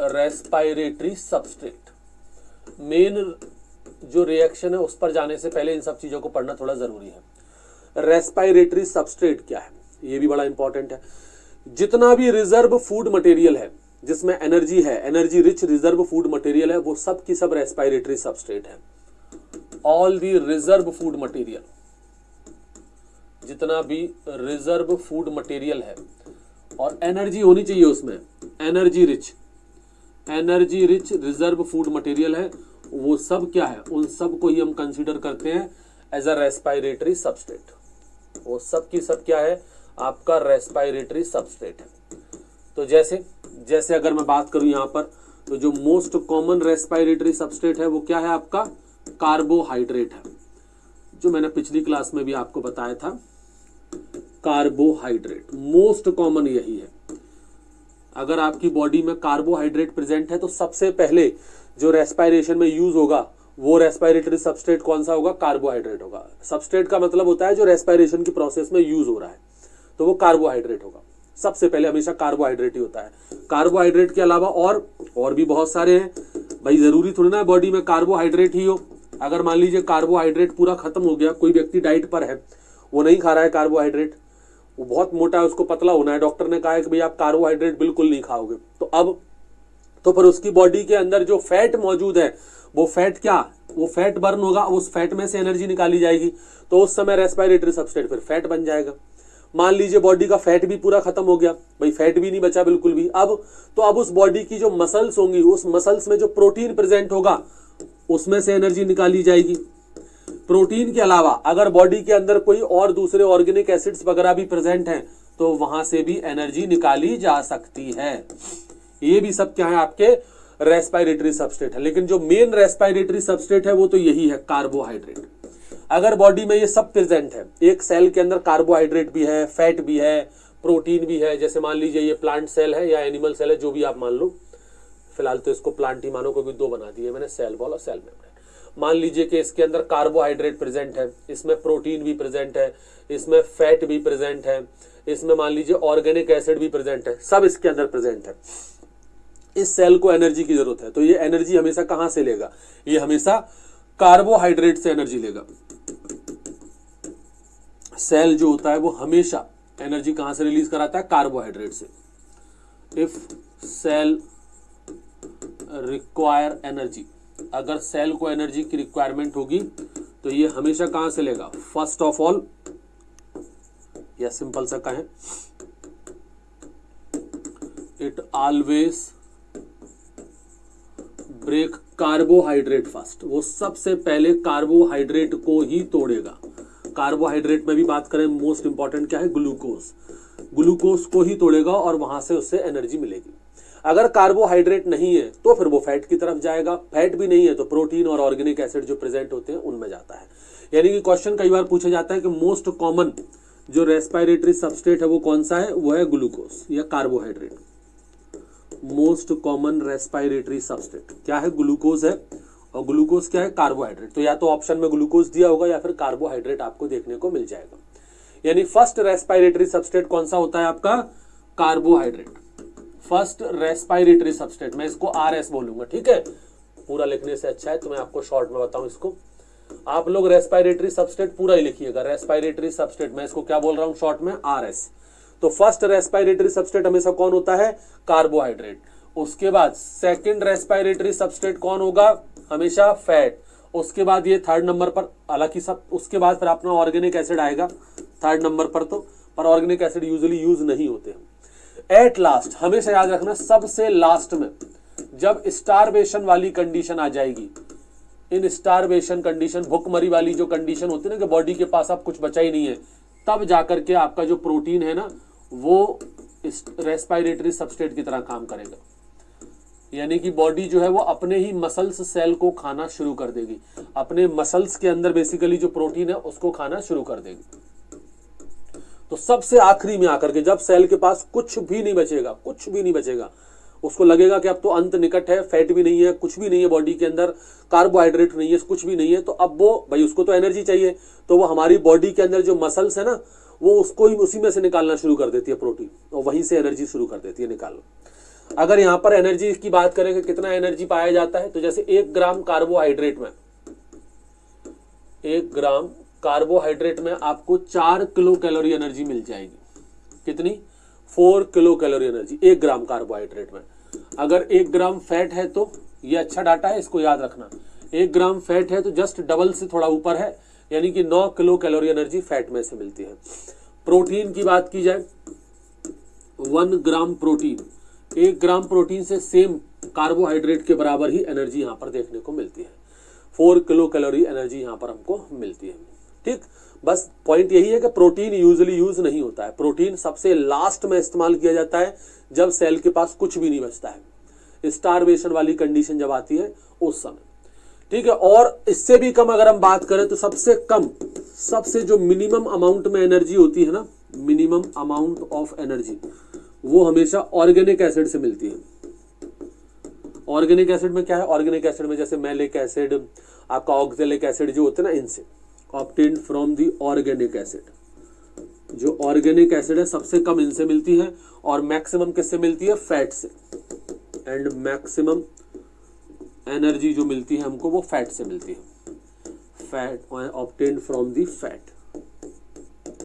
Respiratory substrate. Main जो reaction है उस पर जाने से पहले इन सब चीजों को पढ़ना थोड़ा जरूरी है। रेस्पायरेटरी सबस्ट्रेट क्या है, ये भी बड़ा इंपॉर्टेंट है। जितना भी रिजर्व फूड मटेरियल है जिसमें एनर्जी है, energy rich reserve food material है, वो सब की सब रेस्पायरेटरी सबस्ट्रेट है। All the reserve food material, जितना भी रिजर्व फूड मटेरियल है और एनर्जी होनी चाहिए उसमें, energy rich reserve food material है, वो सब क्या है, उन सब को ही हम कंसीडर करते हैं एज अ रेस्पायरेटरी सबस्ट्रेट। वो सब की सब क्या है, आपका रेस्पायरेटरी सबस्ट्रेट है। तो जैसे अगर मैं बात करूं यहां पर, तो जो मोस्ट कॉमन रेस्पायरेटरी सबस्ट्रेट है वो क्या है, आपका कार्बोहाइड्रेट है, जो मैंने पिछली क्लास में भी आपको बताया था। कार्बोहाइड्रेट मोस्ट कॉमन यही है। अगर आपकी बॉडी में कार्बोहाइड्रेट प्रेजेंट है तो सबसे पहले जो रेस्पायरेशन में यूज होगा वो रेस्पायरेटरी सबस्ट्रेट कौन सा होगा, कार्बोहाइड्रेट होगा। सबस्ट्रेट का मतलब होता है जो रेस्पायरेशन की प्रोसेस में यूज हो रहा है, तो वो कार्बोहाइड्रेट होगा। सबसे पहले हमेशा कार्बोहाइड्रेट ही होता है। कार्बोहाइड्रेट के अलावा और भी बहुत सारे हैं भाई, जरूरी थोड़ी ना बॉडी में कार्बोहाइड्रेट ही हो। अगर मान लीजिए कार्बोहाइड्रेट पूरा खत्म हो गया, कोई व्यक्ति डाइट पर है, वो नहीं खा रहा है कार्बोहाइड्रेट, वो बहुत मोटा है, उसको पतला होना है, डॉक्टर ने कहा है कि भाई आप कार्बोहाइड्रेट बिल्कुल नहीं खाओगे, तो फिर उसकी बॉडी के अंदर जो फैट मौजूद है वो फैट बर्न होगा, उस फैट में से एनर्जी निकाली जाएगी, तो उस समय रेस्पायरेटरी सबस्ट्रेट फिर फैट बन जाएगा। मान लीजिए बॉडी का फैट भी पूरा खत्म हो गया, भाई फैट भी नहीं बचा बिल्कुल भी, अब उस बॉडी की जो मसल्स होंगी, उस मसल्स में जो प्रोटीन प्रेजेंट होगा उसमें से एनर्जी निकाली जाएगी। प्रोटीन के अलावा अगर बॉडी के अंदर कोई और दूसरे ऑर्गेनिक एसिड्स वगैरह भी प्रेजेंट हैं तो वहां से भी एनर्जी निकाली जा सकती है। ये भी सब क्या है, आपके रेस्पायरेटरी सबस्ट्रेट है। लेकिन जो मेन रेस्पायरेटरी सबस्ट्रेट है वो तो यही है, कार्बोहाइड्रेट। अगर बॉडी में ये सब प्रेजेंट है, एक सेल के अंदर कार्बोहाइड्रेट भी है, फैट भी है, प्रोटीन भी है, जैसे मान लीजिए ये प्लांट सेल है या एनिमल सेल है, जो भी आप मान लो, फिलहाल तो इसको प्लांट ही मानो क्योंकि दो बना दिए मैंने, सेल वॉल और सेल मेम्ब्रेन। मान लीजिए कि इसके अंदर कार्बोहाइड्रेट प्रेजेंट है, इसमें प्रोटीन भी प्रेजेंट है, इसमें फैट भी प्रेजेंट है, इसमें मान लीजिए ऑर्गेनिक एसिड भी प्रेजेंट है, सब इसके अंदर प्रेजेंट है। इस सेल को एनर्जी की जरूरत है, तो ये एनर्जी हमेशा कहां से लेगा, ये हमेशा कार्बोहाइड्रेट से एनर्जी लेगा। सेल जो होता है वो हमेशा एनर्जी कहां से रिलीज कराता है, कार्बोहाइड्रेट से। इफ सेल रिक्वायर एनर्जी, अगर सेल को एनर्जी की रिक्वायरमेंट होगी तो ये हमेशा कहां से लेगा, फर्स्ट ऑफ ऑल, या सिंपल सा कहें, it always break carbohydrate first, वो सबसे पहले कार्बोहाइड्रेट को ही तोड़ेगा। कार्बोहाइड्रेट में भी बात करें, मोस्ट इंपॉर्टेंट क्या है, ग्लूकोज को ही तोड़ेगा और वहां से उससे एनर्जी मिलेगी। अगर कार्बोहाइड्रेट नहीं है तो फिर वो फैट की तरफ जाएगा, फैट भी नहीं है तो प्रोटीन और ऑर्गेनिक एसिड जो प्रेजेंट होते हैं उनमें जाता है। यानी कि क्वेश्चन कई बार पूछा जाता है कि मोस्ट कॉमन जो रेस्पायरेटरी सबस्ट्रेट है वो कौन सा है, वो है ग्लूकोज या carbohydrate. Most common respiratory substrate क्या है, ग्लूकोज है, और ग्लूकोज क्या है, कार्बोहाइड्रेट। तो या तो ऑप्शन में ग्लूकोज दिया होगा या फिर कार्बोहाइड्रेट आपको देखने को मिल जाएगा। यानी फर्स्ट रेस्पायरेटरी सबस्ट्रेट कौन सा होता है आपका, कार्बोहाइड्रेट। फर्स्ट रेस्पायरेटरी सबस्ट्रेट, मैं इसको RS बोलूंगा, ठीक है, पूरा लिखने से अच्छा है तो मैं आपको शॉर्ट में बताऊं इसको। आप लोग रेस्पायरेटरी सबस्ट्रेट पूरा ही लिखिएगा, रेस्पायरेटरी सबस्ट्रेट, मैं इसको क्या बोल रहा हूं शॉर्ट में, RS। तो फर्स्ट रेस्पायरेटरी सबस्ट्रेट हमेशा कौन होता है, कार्बोहाइड्रेट। उसके बाद सेकंड रेस्पायरेटरी सबस्ट्रेट कौन होगा, हमेशा फैट। उसके बाद ये थर्ड नंबर पर, हालांकि सब उसके बाद फिर अपना ऑर्गेनिक एसिड आएगा थर्ड नंबर पर, तो पर ऑर्गेनिक एसिड यूजुअली यूज नहीं होते हैं। एट लास्ट, हमेशा याद रखना, सबसे लास्ट में जब स्टारवेशन वाली कंडीशन आ जाएगी, इन स्टारवेशन कंडीशन, भुखमरी वाली जो कंडीशन होती है ना कि बॉडी के पास अब कुछ बचा ही नहीं है, तब जाकर के आपका जो प्रोटीन है ना वो रेस्पायरेटरी सबस्ट्रेट की तरह काम करेगा। यानी कि बॉडी जो है वो अपने ही मसल्स सेल को खाना शुरू कर देगी, अपने मसल्स के अंदर बेसिकली जो प्रोटीन है उसको खाना शुरू कर देगी। तो सबसे आखिरी में आकर के जब सेल के पास कुछ भी नहीं बचेगा, उसको लगेगा कि अब तो अंत निकट है, फैट भी नहीं है, कुछ भी नहीं है बॉडी के अंदर, कार्बोहाइड्रेट नहीं है, कुछ भी नहीं है, तो अब वो भाई उसको तो एनर्जी चाहिए, तो वो हमारी बॉडी के अंदर जो मसल्स है ना वो उसको ही उसी में से निकालना शुरू कर देती है प्रोटीन, और वहीं से एनर्जी शुरू कर देती है निकालना। अगर यहाँ पर एनर्जी की बात करें कि कितना एनर्जी पाया जाता है, तो जैसे 1 ग्राम कार्बोहाइड्रेट में, 1 ग्राम कार्बोहाइड्रेट में आपको 4 किलो कैलोरी एनर्जी मिल जाएगी। कितनी? 4 किलो कैलोरी एनर्जी 1 ग्राम कार्बोहाइड्रेट में। अगर 1 ग्राम फैट है तो ये अच्छा डाटा है, इसको याद रखना। 1 ग्राम फैट है तो जस्ट डबल से थोड़ा ऊपर है, यानी कि 9 किलो कैलोरी एनर्जी फैट में से मिलती है। प्रोटीन की बात की जाए, 1 ग्राम प्रोटीन, 1 ग्राम प्रोटीन से सेम कार्बोहाइड्रेट के बराबर ही एनर्जी यहाँ पर देखने को मिलती है। 4 किलो कैलोरी एनर्जी यहाँ पर हमको मिलती है। ठीक, बस पॉइंट यही है कि प्रोटीन यूजुअली यूज नहीं होता है। प्रोटीन सबसे लास्ट में इस्तेमाल किया जाता है जब सेल के पास कुछ भी नहीं बचता है, स्टारवेशन वाली कंडीशन जब आती है उस समय। ठीक है, और इससे भी कम अगर हम बात करें तो सबसे कम, सबसे जो मिनिमम अमाउंट में एनर्जी होती है ना, मिनिमम अमाउंट ऑफ एनर्जी, वो हमेशा ऑर्गेनिक एसिड से मिलती है। ऑर्गेनिक एसिड में क्या है? ऑर्गेनिक एसिड में जैसे मैलिक एसिड, आपका ऑक्जेलिक एसिड जो होते हैं ना, इनसे obtained from the organic acid. जो ऑर्गेनिक एसिड है सबसे कम इनसे मिलती है, और मैक्सिमम किससे मिलती है? फैट से। एंड मैक्सिमम एनर्जी जो मिलती है हमको वो फैट से मिलती है, fat obtained from the fat.